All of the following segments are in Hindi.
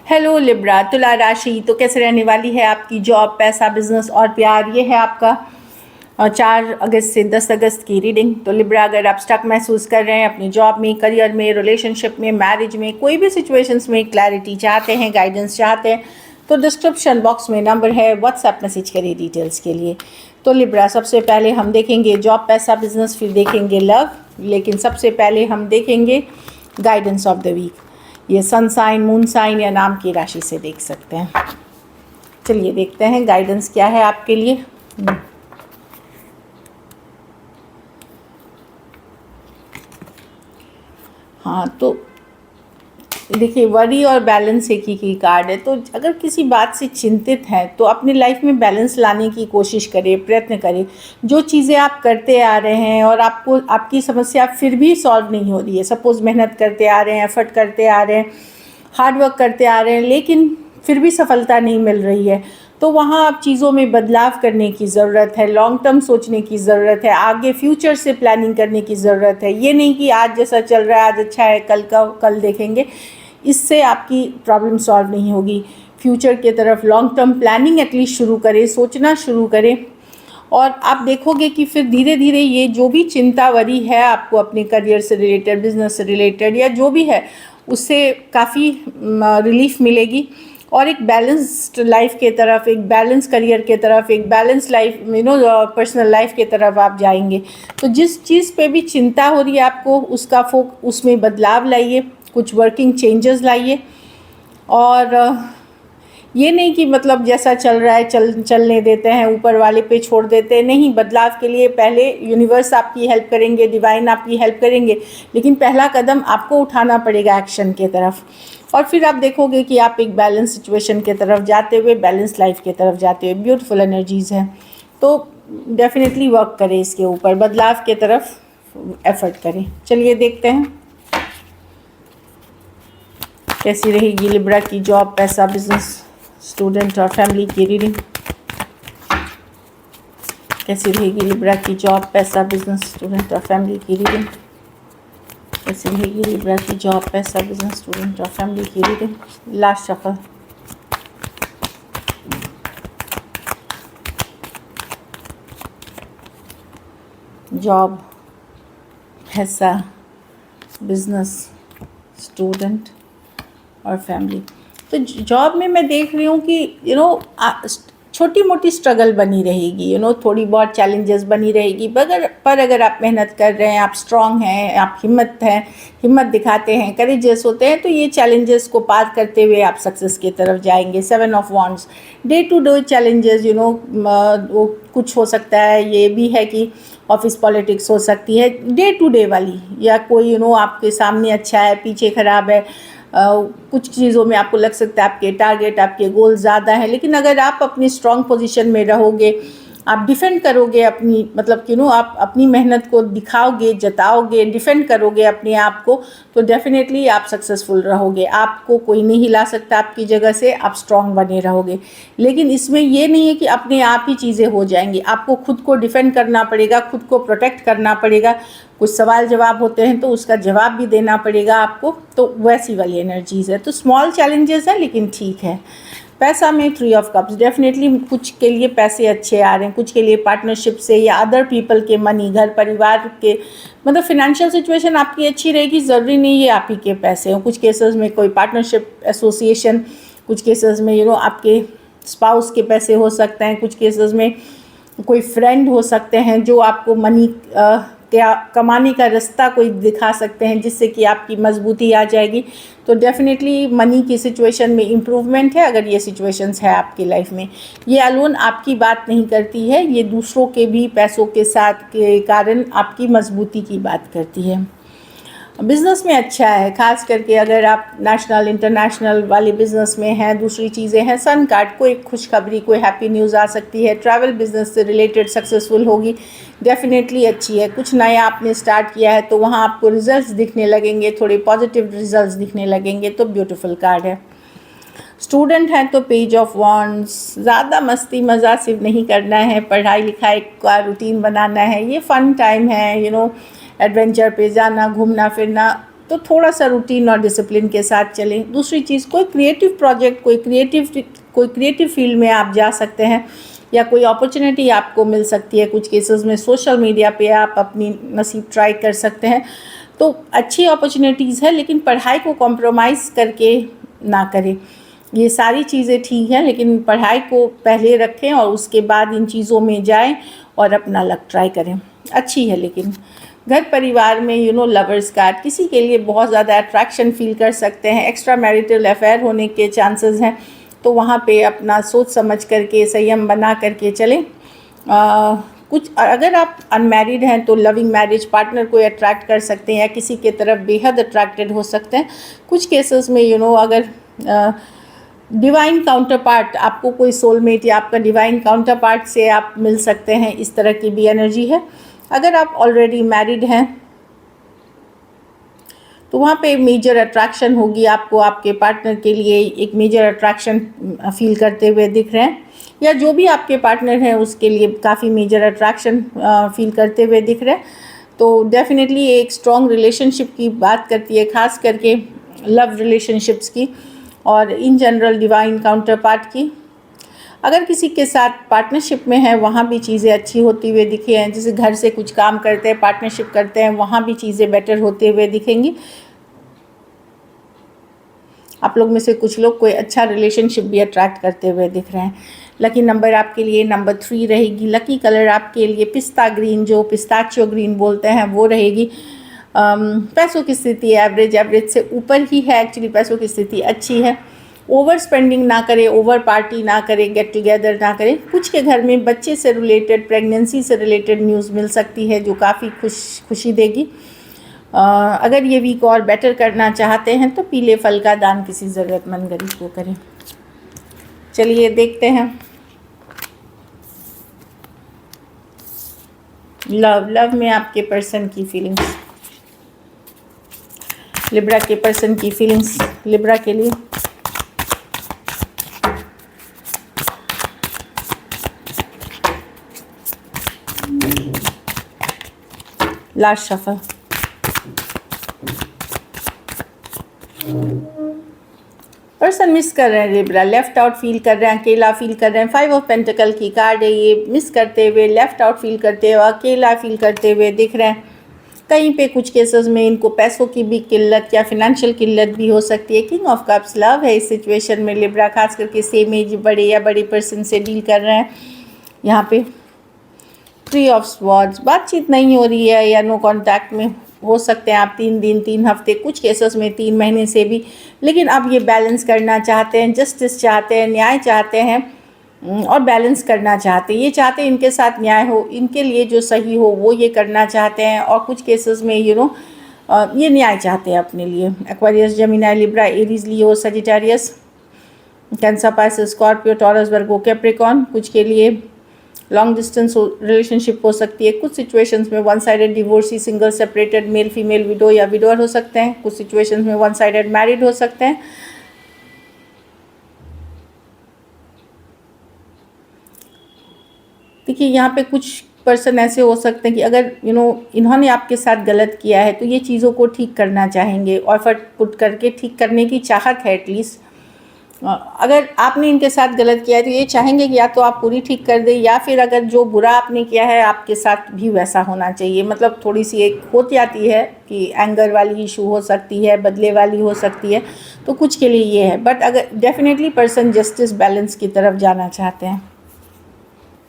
हेलो लिब्रा, तुला राशि तो कैसे रहने वाली है आपकी जॉब, पैसा, बिजनेस और प्यार। ये है आपका 4 अगस्त से 10 अगस्त की रीडिंग। तो लिब्रा, अगर आप स्टक महसूस कर रहे हैं अपनी जॉब में, करियर में, रिलेशनशिप में, मैरिज में, कोई भी सिचुएशंस में क्लैरिटी चाहते हैं, गाइडेंस चाहते हैं, तो डिस्क्रिप्शन बॉक्स में नंबर है, व्हाट्सएप मैसेज करिए डिटेल्स के लिए। तो लिब्रा, सबसे पहले हम देखेंगे जॉब, पैसा, बिजनेस, फिर देखेंगे लव, लेकिन सबसे पहले हम देखेंगे गाइडेंस ऑफ द वीक। ये सन साइन, मून साइन या नाम की राशि से देख सकते हैं। चलिए देखते हैं गाइडेंस क्या है आपके लिए। हाँ, तो देखिए, वरी और बैलेंस एक ही कार्ड है। तो अगर किसी बात से चिंतित हैं तो अपनी लाइफ में बैलेंस लाने की कोशिश करें, प्रयत्न करें। जो चीज़ें आप करते आ रहे हैं और आपको आपकी समस्या फिर भी सॉल्व नहीं हो रही है, सपोज़ मेहनत करते आ रहे हैं, एफर्ट करते आ रहे हैं, हार्ड वर्क करते आ रहे हैं, लेकिन फिर भी सफलता नहीं मिल रही है, तो वहाँ आप चीज़ों में बदलाव करने की ज़रूरत है, लॉन्ग टर्म सोचने की ज़रूरत है, आगे फ्यूचर से प्लानिंग करने की ज़रूरत है। ये नहीं कि आज जैसा चल रहा है आज अच्छा है, कल देखेंगे, इससे आपकी प्रॉब्लम सॉल्व नहीं होगी। फ्यूचर के तरफ लॉन्ग टर्म प्लानिंग एटलीस्ट शुरू करें, सोचना शुरू करें, और आप देखोगे कि फिर धीरे धीरे ये जो भी चिंता वरी है आपको अपने करियर से रिलेटेड, बिजनेस से रिलेटेड या जो भी है, उससे काफ़ी रिलीफ मिलेगी और एक बैलेंस्ड लाइफ के तरफ, एक बैलेंस करियर के तरफ, एक बैलेंस लाइफ पर्सनल लाइफ के तरफ आप जाएंगे। तो जिस चीज़ पे भी चिंता हो रही है आपको, उसमें बदलाव लाइए, कुछ वर्किंग चेंजेस लाइए। और ये नहीं कि मतलब जैसा चल रहा है चलने देते हैं, ऊपर वाले पे छोड़ देते हैं। नहीं, बदलाव के लिए पहले यूनिवर्स आपकी हेल्प करेंगे, डिवाइन आपकी हेल्प करेंगे, लेकिन पहला कदम आपको उठाना पड़ेगा एक्शन के तरफ। और फिर आप देखोगे कि आप एक बैलेंस सिचुएशन के तरफ जाते हुए, बैलेंस लाइफ के तरफ जाते हुए, ब्यूटीफुल एनर्जीज़ हैं। तो डेफिनेटली वर्क करें इसके ऊपर, बदलाव के तरफ एफर्ट करें। चलिए देखते हैं कैसी रहेगी लिब्रा की जॉब, पैसा, बिजनेस, स्टूडेंट और फैमिली की रीडिंग। कैसी रहेगी लिब्रा की जॉब, पैसा, बिजनेस, स्टूडेंट और फैमिली की रीडिंग। कैसी रहेगी लिब्रा की जॉब, पैसा, बिजनेस, स्टूडेंट और फैमिली की रीडिंग। Last shuffle. जॉब, पैसा, बिजनेस, स्टूडेंट और फैमिली। तो जॉब में मैं देख रही हूँ कि छोटी मोटी स्ट्रगल बनी रहेगी, थोड़ी बहुत चैलेंजेस बनी रहेगी, पर अगर आप मेहनत कर रहे हैं, आप स्ट्रांग हैं, आप हिम्मत दिखाते हैं, करेजियस होते हैं, तो ये चैलेंजेस को पार करते हुए आप सक्सेस की तरफ जाएंगे। 7 of wands, day to day challenges, वो कुछ हो सकता है, ये भी है कि ऑफिस पॉलिटिक्स हो सकती है डे टू डे वाली, या कोई आपके सामने अच्छा है, पीछे ख़राब है। कुछ चीज़ों में आपको लग सकता है आपके टारगेट, आपके गोल ज़्यादा हैं, लेकिन अगर आप अपनी स्ट्रॉन्ग पोजीशन में रहोगे, आप डिफेंड करोगे अपनी, मतलब आप अपनी मेहनत को दिखाओगे, जताओगे, डिफेंड करोगे अपने आप को, तो डेफिनेटली आप सक्सेसफुल रहोगे। आपको कोई नहीं हिला सकता आपकी जगह से, आप स्ट्रॉन्ग बने रहोगे। लेकिन इसमें ये नहीं है कि अपने आप ही चीज़ें हो जाएंगी, आपको खुद को डिफेंड करना पड़ेगा, खुद को प्रोटेक्ट करना पड़ेगा। कुछ सवाल जवाब होते हैं तो उसका जवाब भी देना पड़ेगा आपको, तो वैसी वाली एनर्जीज़ है। तो स्मॉल चैलेंजेस हैं लेकिन ठीक है। पैसा में 3 ऑफ कप्स, डेफिनेटली कुछ के लिए पैसे अच्छे आ रहे हैं, कुछ के लिए पार्टनरशिप से या अदर पीपल के मनी, घर परिवार के, मतलब फिनेंशियल सिचुएशन आपकी अच्छी रहेगी। ज़रूरी नहीं है आप ही के पैसे हों, कुछ केसेस में कोई पार्टनरशिप एसोसिएशन, कुछ केसेस में आपके स्पाउस के पैसे हो सकते हैं, कुछ केसेस में कोई फ्रेंड हो सकते हैं जो आपको मनी क्या कमाने का रास्ता कोई दिखा सकते हैं, जिससे कि आपकी मजबूती आ जाएगी। तो डेफिनेटली मनी की सिचुएशन में इम्प्रूवमेंट है अगर ये सिचुएशंस है आपकी लाइफ में। ये अलोन आपकी बात नहीं करती है, ये दूसरों के भी पैसों के साथ के कारण आपकी मजबूती की बात करती है। बिज़नेस में अच्छा है, खास करके अगर आप नेशनल इंटरनेशनल वाले बिज़नेस में हैं। दूसरी चीज़ें हैं, सन कार्ड, कोई खुशखबरी, कोई हैप्पी न्यूज़ आ सकती है। ट्रैवल बिज़नेस से रिलेटेड सक्सेसफुल होगी, डेफिनेटली अच्छी है। कुछ नया आपने स्टार्ट किया है तो वहाँ आपको रिजल्ट्स दिखने लगेंगे, थोड़े पॉजिटिव रिजल्ट्स दिखने लगेंगे, तो ब्यूटीफुल कार्ड है। स्टूडेंट हैं तो पेज ऑफ वॉन्ड्स, ज़्यादा मस्ती मज़ा सिर्फ नहीं करना है, पढ़ाई लिखाई का रूटीन बनाना है, ये फ़न टाइम है। एडवेंचर पे जाना, घूमना फिरना, तो थोड़ा सा रूटीन और डिसिप्लिन के साथ चलें। दूसरी चीज़, कोई क्रिएटिव प्रोजेक्ट, कोई क्रिएटिव फील्ड में आप जा सकते हैं, या कोई अपॉर्चुनिटी आपको मिल सकती है। कुछ केसेस में सोशल मीडिया पे आप अपनी नसीब ट्राई कर सकते हैं, तो अच्छी अपॉर्चुनिटीज़ है, लेकिन पढ़ाई को कॉम्प्रोमाइज़ करके ना करें। ये सारी चीज़ें ठीक हैं, लेकिन पढ़ाई को पहले रखें और उसके बाद इन चीज़ों में जाएं और अपना लक ट्राई करें। अच्छी है। लेकिन घर परिवार में लवर्स कार्ड किसी के लिए बहुत ज़्यादा अट्रैक्शन फील कर सकते हैं, एक्स्ट्रा मैरिटल अफेयर होने के चांसेस हैं, तो वहाँ पे अपना सोच समझ करके, संयम बना करके चलें। कुछ अगर आप अनमैरिड हैं तो लविंग मैरिज पार्टनर को अट्रैक्ट कर सकते हैं, या किसी के तरफ बेहद अट्रैक्टेड हो सकते हैं। कुछ केसेस में अगर डिवाइन काउंटर पार्ट, आपको कोई सोलमेट या आपका डिवाइन काउंटर पार्ट से आप मिल सकते हैं, इस तरह की भी एनर्जी है। अगर आप ऑलरेडी मैरिड हैं तो वहाँ पे मेजर अट्रैक्शन होगी आपको, आपके पार्टनर के लिए एक मेजर अट्रैक्शन फील करते हुए दिख रहे हैं, या जो भी आपके पार्टनर हैं उसके लिए काफ़ी मेजर अट्रैक्शन फील करते हुए दिख रहे हैं। तो डेफिनेटली एक स्ट्रॉन्ग रिलेशनशिप की बात करती है, ख़ास करके लव रिलेशनशिप्स की और in general divine counter part की। अगर किसी के साथ पार्टनरशिप में है, वहाँ भी चीज़ें अच्छी होती हुए दिखी हैं। जैसे घर से कुछ काम करते हैं, पार्टनरशिप करते हैं, वहाँ भी चीज़ें बेटर होते हुए दिखेंगी। आप लोग में से कुछ लोग कोई अच्छा रिलेशनशिप भी अट्रैक्ट करते हुए दिख रहे हैं। लकी नंबर आपके लिए नंबर 3 रहेगी। लकी कलर आपके लिए पिस्ता ग्रीन, जो पिस्ताचियो ग्रीन बोलते हैं, वो रहेगी। पैसों की स्थिति एवरेज से ऊपर ही है। एक्चुअली पैसों की स्थिति अच्छी है। ओवर स्पेंडिंग ना करें, ओवर पार्टी ना करें, गेट टुगेदर ना करें। कुछ के घर में बच्चे से रिलेटेड, प्रेगनेंसी से रिलेटेड न्यूज़ मिल सकती है, जो काफ़ी खुशी देगी। अगर ये वीक और बेटर करना चाहते हैं तो पीले फल का दान किसी ज़रूरतमंद गरीब को करें। चलिए देखते हैं लव में आपके पर्सन की फीलिंग्स, लिब्रा के पर्सन की फीलिंग्स लिब्रा के लिए। Last shuffle. पर्सन मिस कर रहे हैं लिब्रा, लेफ्ट आउट फील कर रहे हैं, अकेला फील कर रहे हैं। 5 ऑफ पेंटिकल की कार्ड है ये। मिस करते हुए, लेफ्ट आउट फील करते हुए, अकेला फील करते हुए दिख रहे हैं। कहीं पे कुछ केसेस में इनको पैसों की भी किल्लत या फिनेंशियल किल्लत भी हो सकती है। किंग ऑफ कप्स लव है इस सिचुएशन में लिब्रा, खास करके सेम एज बड़े या बड़े पर्सन से डील कर रहे हैं। यहाँ पे 3 ऑफ स्वॉर्ड्स, बातचीत नहीं हो रही है या नो कांटेक्ट में हो सकते हैं आप 3 दिन, 3 हफ्ते, कुछ केसेस में 3 महीने से भी। लेकिन अब ये बैलेंस करना चाहते हैं, जस्टिस चाहते हैं, न्याय चाहते हैं और बैलेंस करना चाहते हैं। ये चाहते हैं इनके साथ न्याय हो, इनके लिए जो सही हो वो ये करना चाहते हैं। और कुछ केसेस में ये न्याय चाहते हैं अपने लिए। Aquarius, Gemini, Libra, Aries, Leo, Sagittarius, Cancer, Pisces, Scorpio, Taurus, Virgo, Capricorn. कुछ के लिए लॉन्ग डिस्टेंस रिलेशनशिप हो सकती है। कुछ सिचुएशंस में one sided divorcee, single, separated, male female, window या विडोअर हो सकते हैं। कुछ सिचुएशंस में वन साइडेड मैरिड हो सकते हैं। देखिए यहाँ पे कुछ पर्सन ऐसे हो सकते हैं कि अगर इन्होंने आपके साथ गलत किया है तो ये चीज़ों को ठीक करना चाहेंगे, एफर्ट पुट करके ठीक करने की चाहत है एटलीस्ट। अगर आपने इनके साथ गलत किया है तो ये चाहेंगे कि या तो आप पूरी ठीक कर दें, या फिर अगर जो बुरा आपने किया है आपके साथ भी वैसा होना चाहिए। मतलब थोड़ी सी एक हो जाती है कि एंगर वाली इशू हो सकती है, बदले वाली हो सकती है, तो कुछ के लिए ये है। बट अगर डेफिनेटली पर्सन जस्टिस बैलेंस की तरफ जाना चाहते हैं।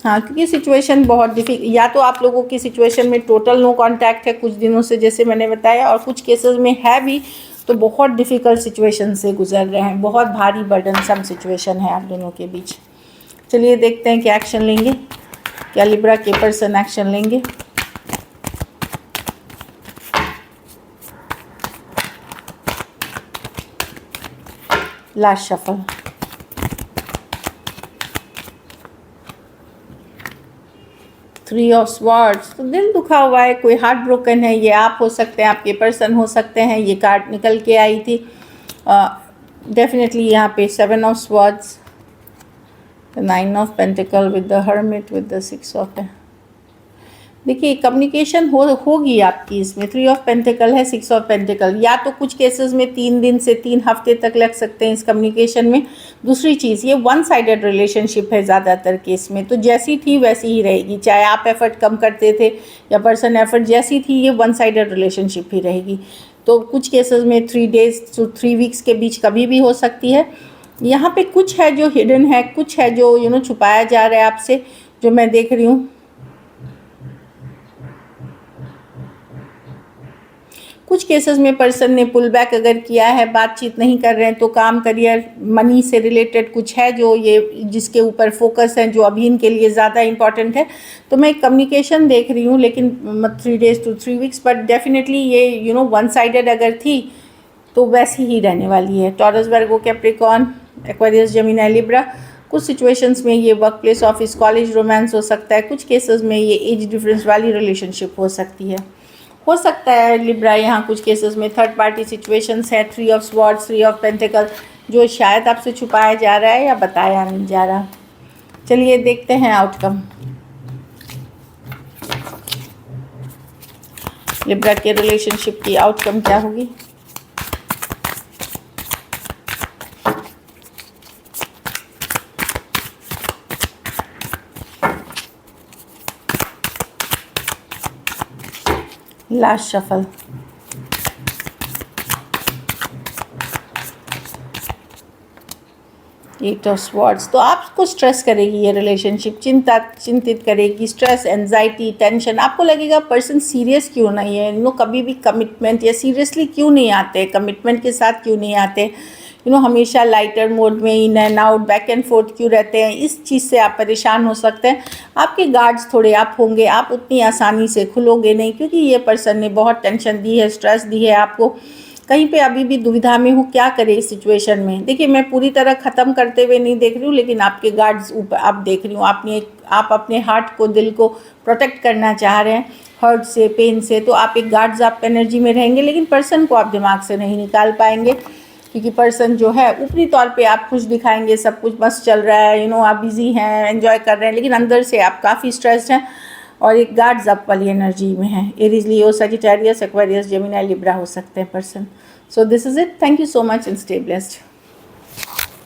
हाँ, क्योंकि सिचुएशन बहुत डिफिकल्ट, या तो आप लोगों की सिचुएशन में टोटल नो कांटेक्ट है कुछ दिनों से, जैसे मैंने बताया, और कुछ केसेस में है भी तो बहुत डिफ़िकल्ट सिचुएशन से गुजर रहे हैं। बहुत भारी बर्डनसम सिचुएशन है आप दोनों के बीच। चलिए देखते हैं क्या एक्शन लेंगे, क्या लिब्रा के पर्सन एक्शन लेंगे। Last shuffle. Three of swords, तो दिल दुखा हुआ है, कोई हार्ट ब्रोकन है। ये आप हो सकते हैं, आपके पर्सन हो सकते हैं। ये कार्ड निकल के आई थी डेफिनेटली यहाँ पे 7 of swords, 9 of pentacle with the hermit with the 6 of देखिए कम्युनिकेशन होगी आपकी इसमें। 3 ऑफ पेंटिकल है, 6 ऑफ पेंटिकल, या तो कुछ केसेस में 3 दिन से 3 हफ्ते तक लग सकते हैं इस कम्युनिकेशन में। दूसरी चीज़, ये वन साइडेड रिलेशनशिप है ज़्यादातर केस में, तो जैसी थी वैसी ही रहेगी, चाहे आप एफर्ट कम करते थे या पर्सन एफर्ट, जैसी थी ये वन साइडेड रिलेशनशिप ही रहेगी। तो कुछ केसेस में 3 डेज टू 3 वीक्स के बीच कभी भी हो सकती है। यहाँ पे कुछ है जो हिडन है, कुछ है जो छुपाया जा रहा है आपसे, जो मैं देख रही हूँ। कुछ केसेस में पर्सन ने पुल बैक अगर किया है, बातचीत नहीं कर रहे हैं, तो काम, करियर, मनी से रिलेटेड कुछ है जो ये जिसके ऊपर फोकस है, जो अभी इनके लिए ज़्यादा इंपॉर्टेंट है। तो मैं कम्युनिकेशन देख रही हूँ, लेकिन 3 days to 3 weeks, but definitely ये वन साइडेड अगर थी तो वैसी ही रहने वाली है। Taurus, Virgo, Capricorn, Aquarius, Gemini, Libra. कुछ सिचुएशंस में ये work place, office, college romance हो सकता है। कुछ केसेस में ये एज डिफरेंस वाली रिलेशनशिप हो सकती है। हो सकता है लिब्रा यहाँ कुछ केसेस में थर्ड पार्टी सिचुएशंस है। 3 ऑफ स्वॉर्ड्स, 3 ऑफ पेंटिकल, जो शायद आपसे छुपाया जा रहा है या बताया नहीं जा रहा। चलिए देखते हैं आउटकम लिब्रा के रिलेशनशिप की आउटकम क्या होगी। Last shuffle, eight of swords. तो आपको स्ट्रेस करेगी ये रिलेशनशिप, चिंतित करेगी, स्ट्रेस, एंजाइटी, टेंशन। आपको लगेगा पर्सन सीरियस क्यों नहीं है, कभी भी कमिटमेंट या सीरियसली क्यों नहीं आते, कमिटमेंट के साथ क्यों नहीं आते, हमेशा लाइटर मोड में, in and out, back and fourth क्यों रहते हैं। इस चीज़ से आप परेशान हो सकते हैं। आपके गार्ड्स थोड़े अप होंगे, आप उतनी आसानी से खुलोगे नहीं, क्योंकि ये पर्सन ने बहुत टेंशन दी है, स्ट्रेस दी है आपको। कहीं पे अभी भी दुविधा में हूँ क्या करे इस सिचुएशन में। देखिए मैं पूरी तरह ख़त्म करते हुए नहीं देख रही हूँ, लेकिन आपके गार्ड्स ऊपर आप देख रही हूँ। आप अपने हार्ट को, दिल को प्रोटेक्ट करना चाह रहे हैं हर्ट से, पेन से, तो आप एक गार्ड्स आप एनर्जी में रहेंगे, लेकिन पर्सन को आप दिमाग से नहीं निकाल पाएंगे, क्योंकि पर्सन जो है ऊपरी तौर पे आप खुश दिखाएंगे, सब कुछ मस्त चल रहा है, आप बिजी हैं, एंजॉय कर रहे हैं, लेकिन अंदर से आप काफ़ी स्ट्रेस्ड हैं और एक गार्ड्स अप वाली एनर्जी में है। Aries, Leo, Sagittarius, Aquarius, Gemini, Libra हो सकते हैं person. So this is it. Thank you so much and stay blessed.